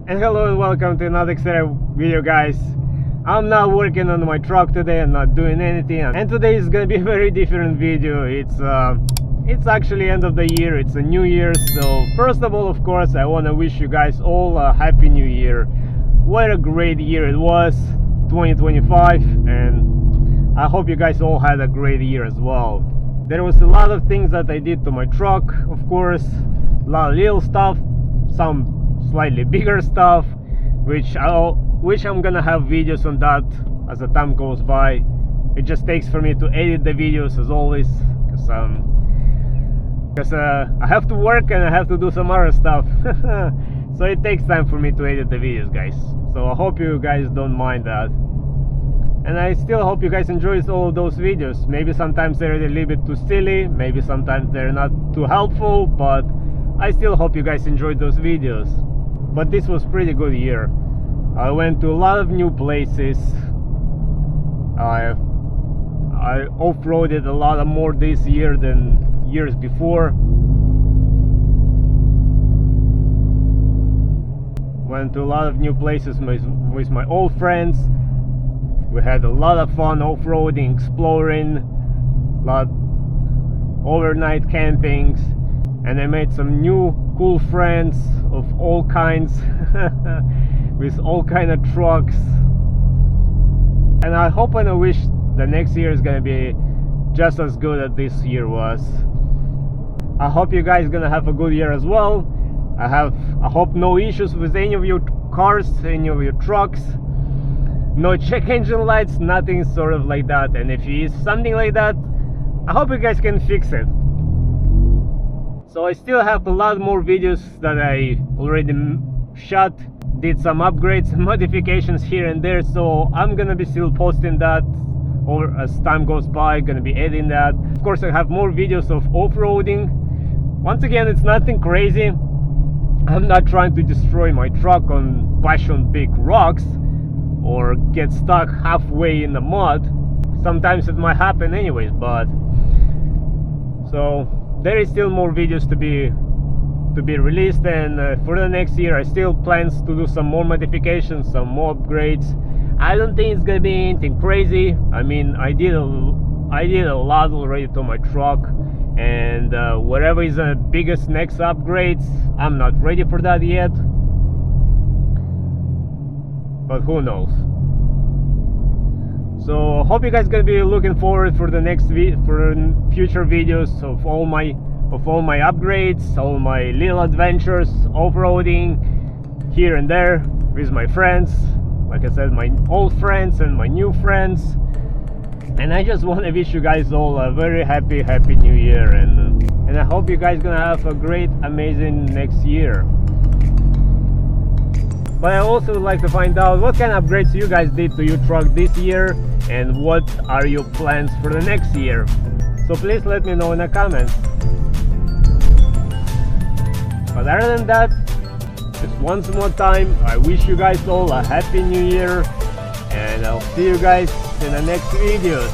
And hello and welcome to another exciting video, guys. I'm not working on my truck today, I'm not doing anything, and today is gonna be a very different video. It's actually end of the year, it's a new year. So first of all, of course, I want to wish you guys all a happy new year. What a great year it was, 2025, and I hope you guys all had a great year as well. There was a lot of things that I did to my truck, of course, a lot of little stuff, some slightly bigger stuff, which I'm gonna have videos on that as the time goes by. It just takes for me to edit the videos as always, because I have to work and I have to do some other stuff. So it takes time for me to edit the videos, guys. So I hope you guys don't mind that, and I still hope you guys enjoy all of those videos. Maybe sometimes they're a little bit too silly, maybe sometimes they're not too helpful, but I still hope you guys enjoyed those videos. But this was pretty good year. I went to a lot of new places. I off-roaded a lot more this year than years before. Went to a lot of new places with my old friends. We had a lot of fun off-roading, exploring, a lot overnight campings, and I made some new cool friends of all kinds with all kind of trucks. And I hope and I wish the next year is gonna be just as good as this year was. I hope you guys gonna have a good year as well. I hope no issues with any of your cars, any of your trucks, no check engine lights, nothing sort of like that. And if it is something like that, I hope you guys can fix it. So I still have a lot more videos that I already shot, did some upgrades and modifications here and there, so I'm gonna be still posting that over as time goes by, gonna be editing that. Of course, I have more videos of off-roading. Once again, it's nothing crazy. I'm not trying to destroy my truck on passion big rocks or get stuck halfway in the mud. Sometimes it might happen anyways, but so there is still more videos to be released, and for the next year I still plans to do some more modifications, some more upgrades. I don't think it's gonna be anything crazy. I mean, I did a lot already to my truck, and whatever is the biggest next upgrades, I'm not ready for that yet, but who knows. So hope you guys gonna be looking forward for the next for future videos of all my upgrades, all my little adventures, off-roading here and there with my friends. Like I said, my old friends and my new friends. And I just want to wish you guys all a very happy new year, and I hope you guys gonna have a great, amazing next year. But I also would like to find out what kind of upgrades you guys did to your truck this year, and what are your plans for the next year. So please let me know in the comments. But other than that, just once more time, I wish you guys all a happy new year, and I'll see you guys in the next videos.